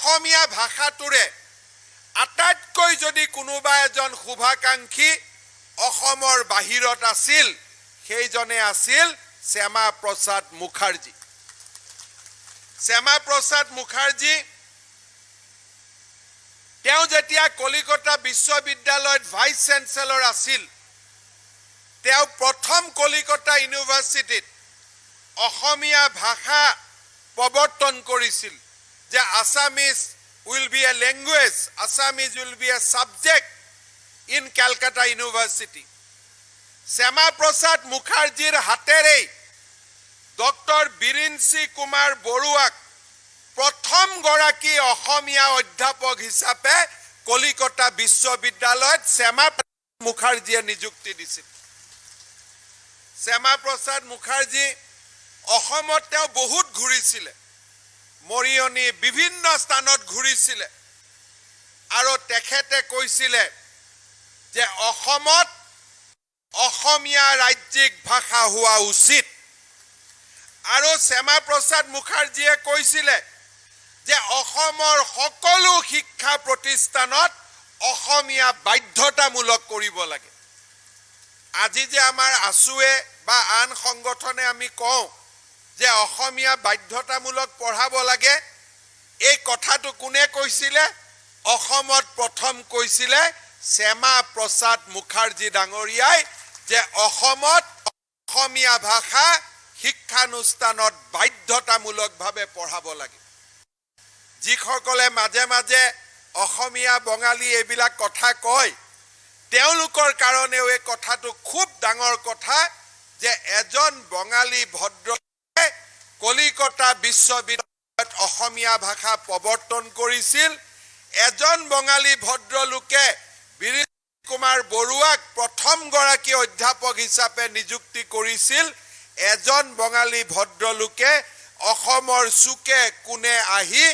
অসমীয়া ভাষাটোৰে আটাইতকৈ যদি কোনোবা এজন শুভাকাংক্ষী অসমৰ বাহিৰত আছিল সেইজনে আছিল শ্যামা প্ৰসাদ মুখাৰ্জী। শ্যামা প্ৰসাদ মুখাৰ্জী তেওঁ যেতিয়া কলিকতা বিশ্ববিদ্যালয়ত ভাইচ চেঞ্চেলৰ আছিল তেওঁ প্ৰথম কলিকতা ইউনিভাৰ্চিটিত অসমীয়া ভাষা প্ৰৱৰ্তন কৰিছিল যে Assamese will be a language, Assamese will be a subject in Calcutta University. Syama Prasad Mukherjeeৰ হাতেৰে ডক্টৰ বিৰিঞ্চি কুমাৰ বৰুৱাক প্ৰথম গৰাকী অসমীয়া অধ্যাপক হিচাপে কলিকতা বিশ্ববিদ্যালয়ত শ্যামা মুখাৰ্জীয়ে নিযুক্তি দিছিল। শ্যামা প্ৰসাদ মুখাৰ্জী অসমত তেওঁ বহুত ঘূৰিছিল, মৰিয়নি বিভিন্ন স্থানত ঘূৰিছিল আৰু তেখেতে কৈছিল যে অসমত অসমীয়া ৰাজ্যিক ভাষা হোৱা উচিত। আৰু শ্যামা প্ৰসাদ মুখাৰ্জীয়ে কৈছিল যে অসমৰ সকলো শিক্ষা প্ৰতিষ্ঠানত অসমীয়া বাধ্যতামূলক কৰিব লাগে। আজি যে আমাৰ আছুৱে বা আন সংগঠনে আমি কওঁ যে অসমীয়া বাধ্যতামূলক পঢ়াব লাগে, এই কথাটো কোনে কৈছিলে? অসমত প্ৰথম কৈছিলে শ্যামা প্ৰসাদ মুখাৰ্জী ডাঙৰীয়াই যে অসমত অসমীয়া ভাষা শিক্ষানুষ্ঠানত বাধ্যতামূলকভাৱে পঢ়াব লাগে। যিসকলে মাজে মাজে অসমীয়া বঙালী এইবিলাক কথা কয় তেওঁলোকৰ কাৰণেও এই কথাটো খুব ডাঙৰ কথা যে এজন বঙালী ভদ্ৰ কলিকতা বিশ্ববিদ্যালয়ত অসমীয়া ভাষা প্ৰৱৰ্তন কৰিছিল, এজন বঙালী ভদ্ৰলোকে বিৰিঞ্চি কুমাৰ বৰুৱাক প্ৰথম গৰাকী অধ্যাপক হিচাপে নিযুক্তি কৰিছিল, এজন বঙালী ভদ্ৰলোকে অসমৰ চুকে কোণে আহি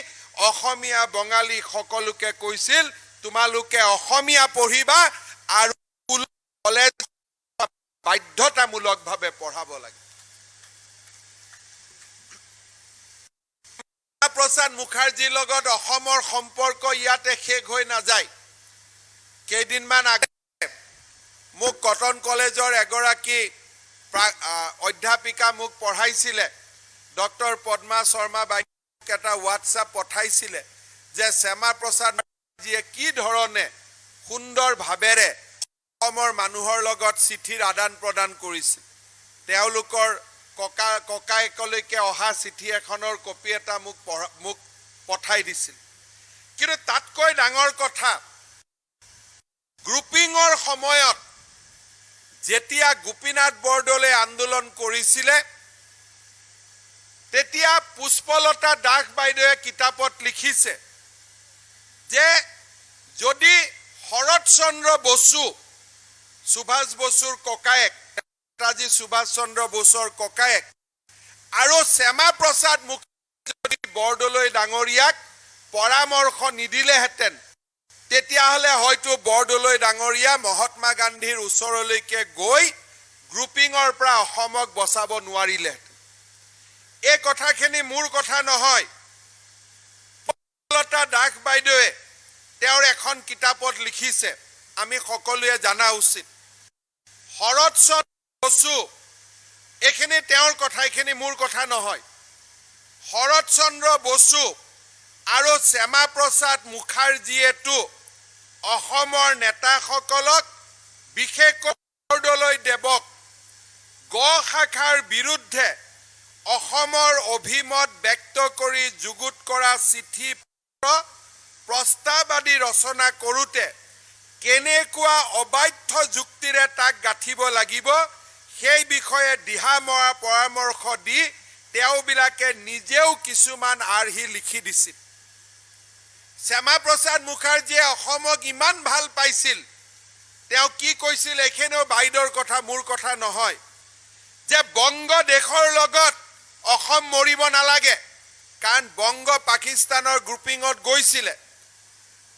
অসমীয়া বঙালী সকলোকে কৈছিল তোমালোকে অসমীয়া পঢ়িবা আৰু কলেজ বাধ্যতামূলকভাৱে পঢ়াব লাগে। প্ৰসাদ মুখাৰ্জীৰ লগত অসমৰ সম্পৰ্ক ইয়াতে শেষ হৈ নাযায়। কেইদিনমান আগতে মোক কটন কলেজৰ এগৰাকী অধ্যাপিকা মোক পঢ়াইছিলে, ডক্টৰ পদ্মা শৰ্মা বাইদেউক এটা হোৱাটছআপ পঠাইছিলে যে শ্যামা প্ৰসাদ মুখাৰ্জীয়ে কি ধৰণে সুন্দৰ ভাৱেৰে অসমৰ মানুহৰ লগত চিঠিৰ আদান প্ৰদান কৰিছিল। তেওঁলোকৰ ককায়েকলৈকে অহা চিঠি এখনৰ কপি এটা মোক পঠাই দিছিল। কিন্তু তাতকৈ ডাঙৰ কথা, গ্ৰুপিঙৰ সময়ত যেতিয়া গোপীনাথ বৰদলৈ আন্দোলন কৰিছিলে তেতিয়া পুষ্পলতা দাস বাইদেৱে কিতাপত লিখিছে যে যদি শৰৎ চন্দ্ৰ বসু, সুভাষ বসুৰ ককায়েক, নেতাজী সুভাষ চন্দ্ৰ বসুৰ ককায়েক আৰু শ্যামা প্ৰসাদ মুখাৰ্জী যদি বৰদলৈ ডাঙৰীয়াক পৰামৰ্শ নিদিলেহেঁতেন তেতিয়াহ'লে হয়তো বৰদলৈ ডাঙৰীয়া মহাত্মা গান্ধীৰ ওচৰলৈকে গৈ গ্ৰুপিঙৰ পৰা অসমক বচাব নোৱাৰিলেহেঁতেন। এই কথাখিনি মোৰ কথা নহয়, পুষ্পলতা দাস বাইদেৱে তেওঁৰ এখন কিতাপত লিখিছে, আমি সকলোৱে জানা উচিত। শৰৎ চন্দ্ৰ বসু, এইখিনি তেওঁৰ কথা, এইখিনি মোৰ কথা নহয়। শৰৎ চন্দ্ৰ বসু আৰু শ্যামা প্ৰসাদ মুখাৰ্জীয়েতো অসমৰ নেতাসকলক বিশেষকৈ বৰদলৈ দেৱক গ শাখাৰ বিৰুদ্ধে অসমৰ অভিমত ব্যক্ত কৰি যুগুত কৰা চিঠি প্ৰস্তাৱ আদি ৰচনা কৰোঁতে কেনেকুৱা অবাধ্য যুক্তিৰে তাক গাঁঠিব লাগিব সেই বিষয়ে দিহা মৰা পৰামৰ্শ দি তেওঁবিলাকে নিজেও কিছুমান আৰ্হি লিখি দিছিল। শ্যামা প্ৰসাদ মুখাৰ্জীয়ে অসমক ইমান ভাল পাইছিল, তেওঁ কি কৈছিল এইখিনিও বাইদেউৰ কথা, মোৰ কথা নহয়, যে বংগ দেশৰ লগত অসম মৰিব নালাগে, কাৰণ বংগ পাকিস্তানৰ গ্ৰুপিঙত গৈছিলে।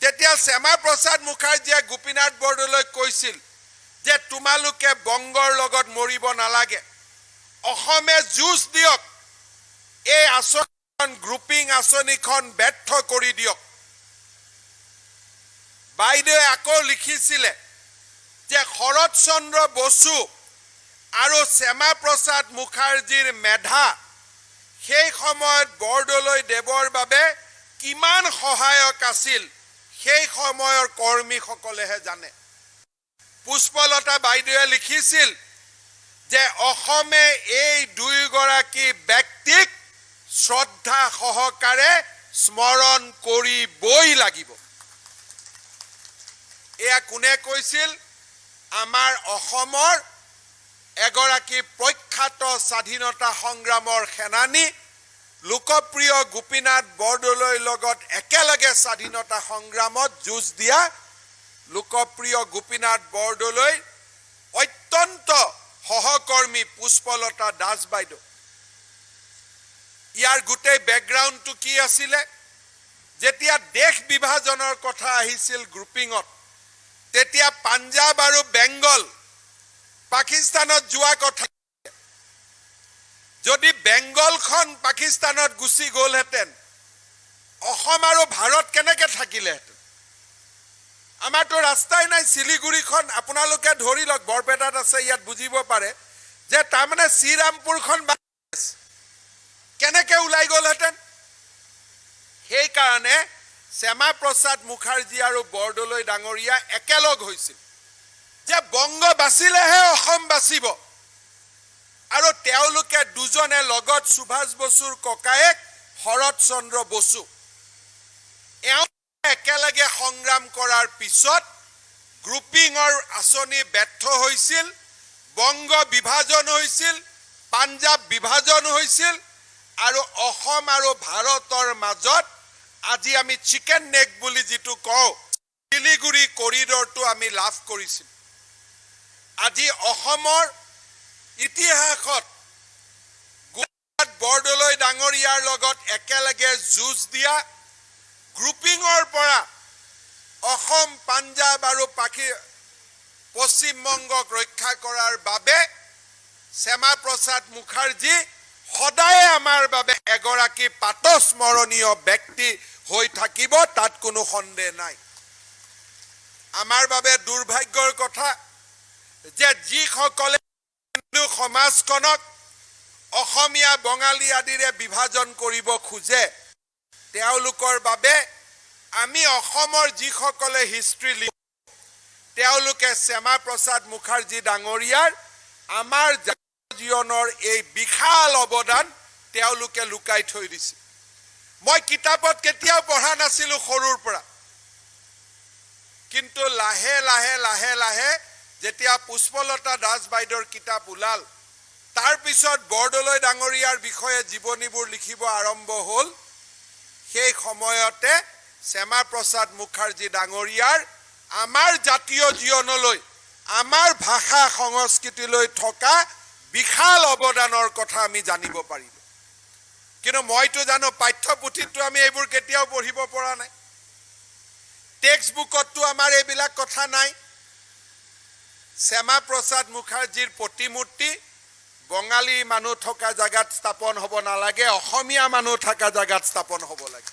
তেতিয়া শ্যামা প্ৰসাদ মুখাৰ্জীয়ে গোপীনাথ বৰদলৈক কৈছিল যে তোমালোকে বংগৰ লগত মৰিব নালাগে, অসমে যুঁজ দিয়ক, এই আচৰণ গ্ৰুপিং আঁচনিখন ব্যৰ্থ কৰি দিয়ক। বাইদেৱে আকৌ লিখিছিলে যে শৰৎ চন্দ্ৰ বসু আৰু শ্যামা প্ৰসাদ মুখাৰ্জীৰ মেধা সেই সময়ত বৰদলৈ দেৱৰ বাবে কিমান সহায়ক আছিল সেই সময়ৰ কৰ্মীসকলেহে জানে। পুষ্পলতা বাইদেৱে লিখিছিল যে অসমে এই দুয়োগৰাকী ব্যক্তিক শ্ৰদ্ধা সহকাৰে স্মৰণ কৰিবই লাগিব। এয়া কোনে কৈছিল? আমাৰ অসমৰ এগৰাকী প্ৰখ্যাত স্বাধীনতা সংগ্ৰামৰ সেনানী লোকপ্ৰিয় গোপীনাথ বৰদলৈৰ লগত একেলগে স্বাধীনতা সংগ্ৰামত যুঁজ দিয়া লোকপ্ৰিয় গোপীনাথ বৰদলৈৰ অত্যন্ত সহকৰ্মী পুষ্পলতা দাস বাইদেউ। ইয়াৰ গোটেই বেকগ্ৰাউণ্ডটো কি আছিলে? যেতিয়া দেশ বিভাজনৰ কথা আহিছিল গ্ৰুপিঙত, তেতিয়া পাঞ্জাব আৰু বেংগল পাকিস্তানত যোৱা কথা। যদি বেংগলখন পাকিস্তানত গুচি গ'লহেঁতেন, অসম আৰু ভাৰত কেনেকৈ থাকিলেহেঁতেন? আমাৰতো ৰাস্তাই নাই। শিলিগুৰিখন আপোনালোকে ধৰি লওক, বৰপেটাত আছে, ইয়াত বুজিব পাৰে যে তাৰমানে শ্ৰীৰামপুৰখন কেনেকৈ ওলাই গ'লহেঁতেন? সেইকাৰণে শ্যামা প্ৰসাদ মুখাৰ্জী আৰু বৰদলৈ ডাঙৰীয়া একেলগ হৈছিল যে বংগ বাচিলেহে অসম বাচিব। আৰু তেওঁলোকে দুজনে লগত সুভাষ বসুৰ ককায়েক শৰৎ চন্দ্ৰ বসু একেলগে সংগ্ৰাম কৰাৰ পিছত গ্ৰুপিঙৰ আঁচনি ব্যৰ্থ হৈছিল, বংগ বিভাজন হৈছিল, পাঞ্জাব বিভাজন হৈছিল আৰু অসম আৰু ভাৰতৰ মাজত আজি আমি চিকেন নেক বুলি যিটো কওঁ, শিলিগুৰি কৰিডৰটো আমি লাভ কৰিছিল। আজি অসমৰ ইতিহাসত গোপীনাথ বৰদলৈ ডাঙৰীয়াৰ লগত একেলগে যুঁজ দিয়া গ্ৰুপিঙৰ পৰা অসম, পাঞ্জাব আৰু পশ্চিমবংগক ৰক্ষা কৰাৰ বাবে শ্যামা প্ৰসাদ মুখাৰ্জী সদায় আমাৰ বাবে এগৰাকী পাতস্মৰণীয় ব্যক্তি হৈ থাকিব, তাত কোনো সন্দেহ নাই। আমাৰ বাবে দুৰ্ভাগ্যৰ কথা যে যিসকলে হিন্দু সমাজখনক অসমীয়া বঙালী আদিৰে বিভাজন কৰিব খোজে, তেওঁলোকৰ বাবে আমি অসমৰ যিসকলে হিষ্ট্ৰী লিখো, তেওঁলোকে শ্যামা প্ৰসাদ মুখাৰ্জী ডাঙৰীয়াৰ আমাৰ জীৱনৰ এই বিশাল অৱদান তেওঁলোকে লুকাই থৈ দিছে। মই কিতাপত কেতিয়াও পঢ়া নাছিলো সৰুৰ পৰা, কিন্তু লাহে লাহে লাহে লাহে যেতিয়া পুষ্পলতা দাস বাইদেউৰ কিতাপ ওলাল, তাৰ পিছত বৰদলৈ ডাঙৰীয়াৰ বিষয়ে জীৱনীবোৰ লিখিব আৰম্ভ হ'ল, সেই সময়তে শ্যামা প্ৰসাদ মুখাৰ্জী ডাঙৰীয়াৰ আমাৰ জাতীয় জীৱনলৈ, আমাৰ ভাষা সংস্কৃতিলৈ থকা বিশাল অৱদানৰ কথা আমি জানিব পাৰিলো। কিন্তু মইতো জানো পাঠ্যপুথিতটো আমি এইবোৰ কেতিয়াও পঢ়িব পৰা নাই, টেক্সট বুকতটো আমাৰ এইবিলাক কথা নাই। শ্যামা প্ৰসাদ মুখাৰ্জীৰ প্ৰতিমূৰ্তি বঙালী মানুহ থকা জাগাত স্থাপন হ'ব নালাগে, অসমীয়া মানুহ থকা জাগাত স্থাপন হ'ব লাগে।